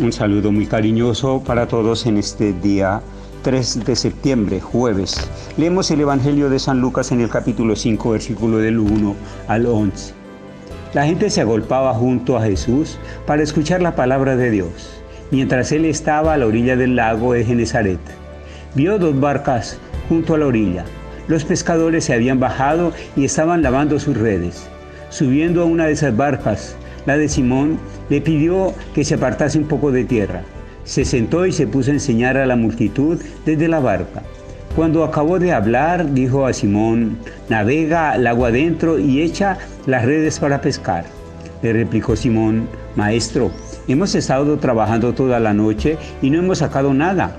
Un saludo muy cariñoso para todos en este día 3 de septiembre, jueves. Leemos el Evangelio de San Lucas en el capítulo 5, versículo del 1 al 11. La gente se agolpaba junto a Jesús para escuchar la palabra de Dios, mientras él estaba a la orilla del lago de Genesaret. Vio 2 barcas junto a la orilla. Los pescadores se habían bajado y estaban lavando sus redes. Subiendo a una de esas barcas, la de Simón, le pidió que se apartase un poco de tierra. Se sentó y se puso a enseñar a la multitud desde la barca. Cuando acabó de hablar, dijo a Simón: «Navega al agua adentro y echa las redes para pescar». Le replicó Simón: «Maestro, hemos estado trabajando toda la noche y no hemos sacado nada,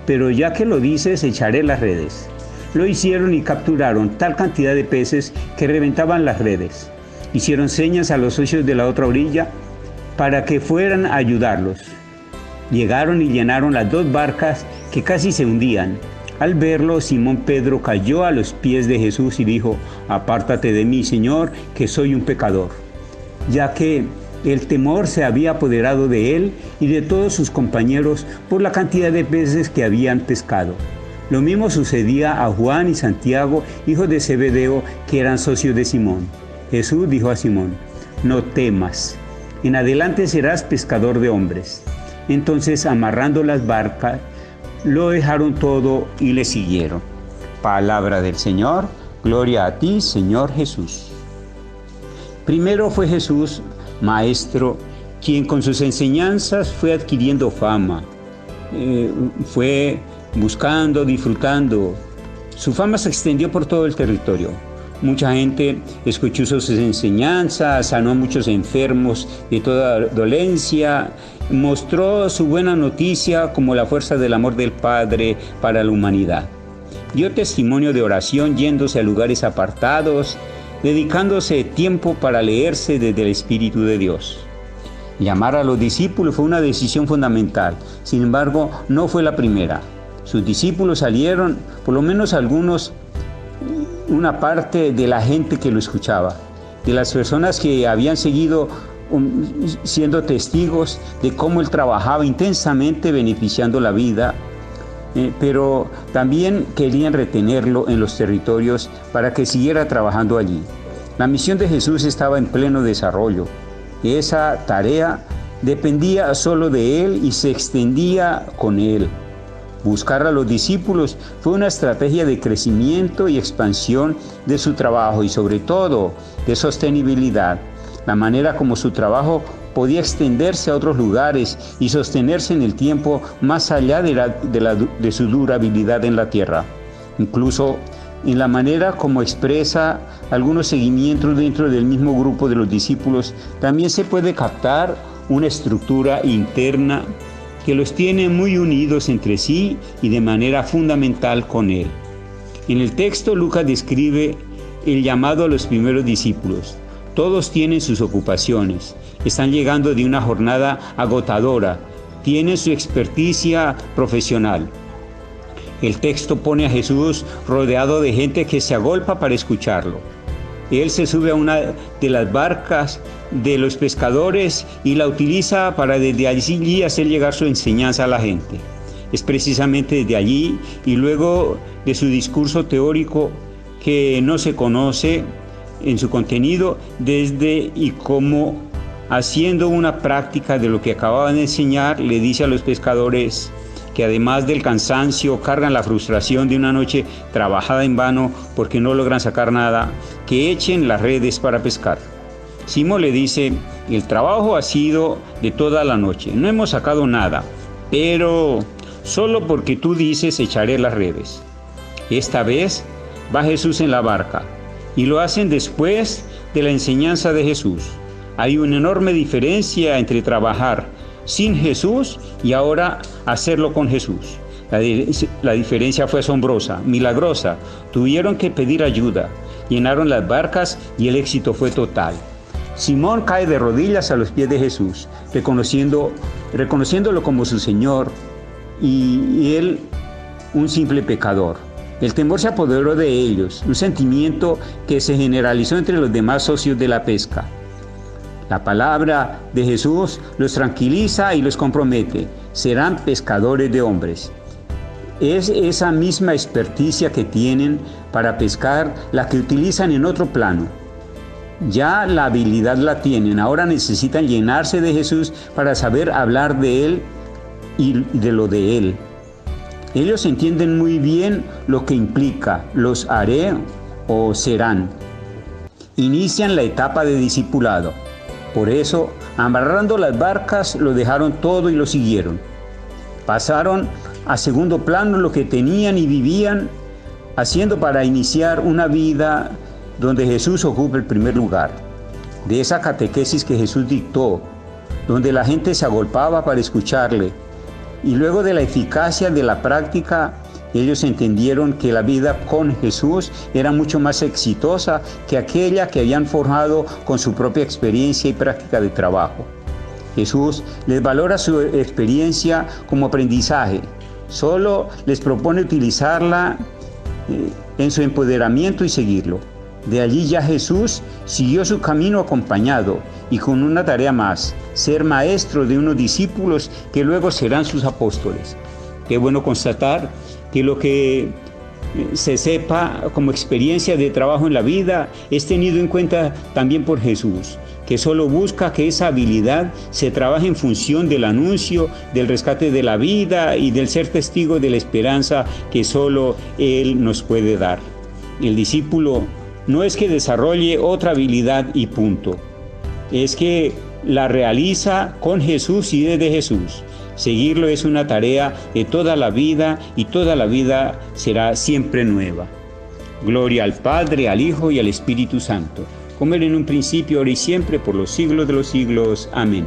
pero ya que lo dices, echaré las redes». Lo hicieron y capturaron tal cantidad de peces que reventaban las redes. Hicieron señas a los socios de la otra orilla para que fueran a ayudarlos. Llegaron y llenaron las 2 barcas que casi se hundían. Al verlo, Simón Pedro cayó a los pies de Jesús y dijo: «Apártate de mí, Señor, que soy un pecador», ya que el temor se había apoderado de él y de todos sus compañeros por la cantidad de peces que habían pescado. Lo mismo sucedía a Juan y Santiago, hijos de Zebedeo, que eran socios de Simón. Jesús dijo a Simón: «No temas, en adelante serás pescador de hombres». Entonces, amarrando las barcas, lo dejaron todo y le siguieron. Palabra del Señor. Gloria a ti, Señor Jesús. Primero fue Jesús, maestro, quien con sus enseñanzas fue adquiriendo fama. Fue buscando, disfrutando. Su fama se extendió por todo el territorio. Mucha gente escuchó sus enseñanzas, sanó a muchos enfermos de toda dolencia, mostró su buena noticia como la fuerza del amor del Padre para la humanidad. Dio testimonio de oración yéndose a lugares apartados, dedicándose tiempo para leerse desde el Espíritu de Dios. Llamar a los discípulos fue una decisión fundamental, sin embargo, no fue la primera. Sus discípulos salieron, por lo menos algunos, una parte de la gente que lo escuchaba, de las personas que habían seguido siendo testigos de cómo él trabajaba intensamente beneficiando la vida, pero también querían retenerlo en los territorios para que siguiera trabajando allí. La misión de Jesús estaba en pleno desarrollo. Esa tarea dependía solo de él y se extendía con él. Buscar a los discípulos fue una estrategia de crecimiento y expansión de su trabajo y sobre todo de sostenibilidad, la manera como su trabajo podía extenderse a otros lugares y sostenerse en el tiempo más allá de su durabilidad en la tierra. Incluso en la manera como expresa algunos seguimientos dentro del mismo grupo de los discípulos, también se puede captar una estructura interna que los tiene muy unidos entre sí y de manera fundamental con él. En el texto, Lucas describe el llamado a los primeros discípulos. Todos tienen sus ocupaciones, están llegando de una jornada agotadora, tienen su experticia profesional. El texto pone a Jesús rodeado de gente que se agolpa para escucharlo. Él se sube a una de las barcas de los pescadores y la utiliza para desde allí hacer llegar su enseñanza a la gente. Es precisamente desde allí y luego de su discurso teórico que no se conoce en su contenido, desde y cómo, haciendo una práctica de lo que acababan de enseñar, le dice a los pescadores que además del cansancio cargan la frustración de una noche trabajada en vano porque no logran sacar nada, que echen las redes para pescar. Simón le dice: «El trabajo ha sido de toda la noche, no hemos sacado nada, pero solo porque tú dices echaré las redes». Esta vez va Jesús en la barca y lo hacen después de la enseñanza de Jesús. Hay una enorme diferencia entre trabajar sin Jesús y ahora hacerlo con Jesús. La diferencia fue asombrosa, milagrosa. Tuvieron que pedir ayuda, llenaron las barcas y el éxito fue total. Simón cae de rodillas a los pies de Jesús, reconociéndolo como su Señor y él un simple pecador. El temor se apoderó de ellos, un sentimiento que se generalizó entre los demás socios de la pesca. La palabra de Jesús los tranquiliza y los compromete. Serán pescadores de hombres. Es esa misma experticia que tienen para pescar la que utilizan en otro plano. Ya la habilidad la tienen, ahora necesitan llenarse de Jesús para saber hablar de Él y de lo de Él. Ellos entienden muy bien lo que implica, los haré o serán. Inician la etapa de discipulado. Por eso, amarrando las barcas, lo dejaron todo y lo siguieron. Pasaron a segundo plano lo que tenían y vivían, haciendo para iniciar una vida donde Jesús ocupa el primer lugar. De esa catequesis que Jesús dictó, donde la gente se agolpaba para escucharle, y luego de la eficacia de la práctica, ellos entendieron que la vida con Jesús era mucho más exitosa que aquella que habían forjado con su propia experiencia y práctica de trabajo. Jesús les valora su experiencia como aprendizaje, solo les propone utilizarla en su empoderamiento y seguirlo. De allí ya Jesús siguió su camino acompañado y con una tarea más, ser maestro de unos discípulos que luego serán sus apóstoles. Qué bueno constatar que lo que se sepa como experiencia de trabajo en la vida es tenido en cuenta también por Jesús, que solo busca que esa habilidad se trabaje en función del anuncio, del rescate de la vida y del ser testigo de la esperanza que solo Él nos puede dar. El discípulo no es que desarrolle otra habilidad y punto, es que la realiza con Jesús y desde Jesús. Seguirlo es una tarea de toda la vida y toda la vida será siempre nueva. Gloria al Padre, al Hijo y al Espíritu Santo, como era en un principio, ahora y siempre, por los siglos de los siglos. Amén.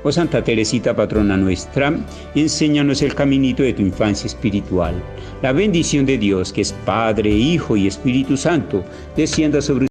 Oh Santa Teresita, patrona nuestra, enséñanos el caminito de tu infancia espiritual. La bendición de Dios, que es Padre, Hijo y Espíritu Santo, descienda sobre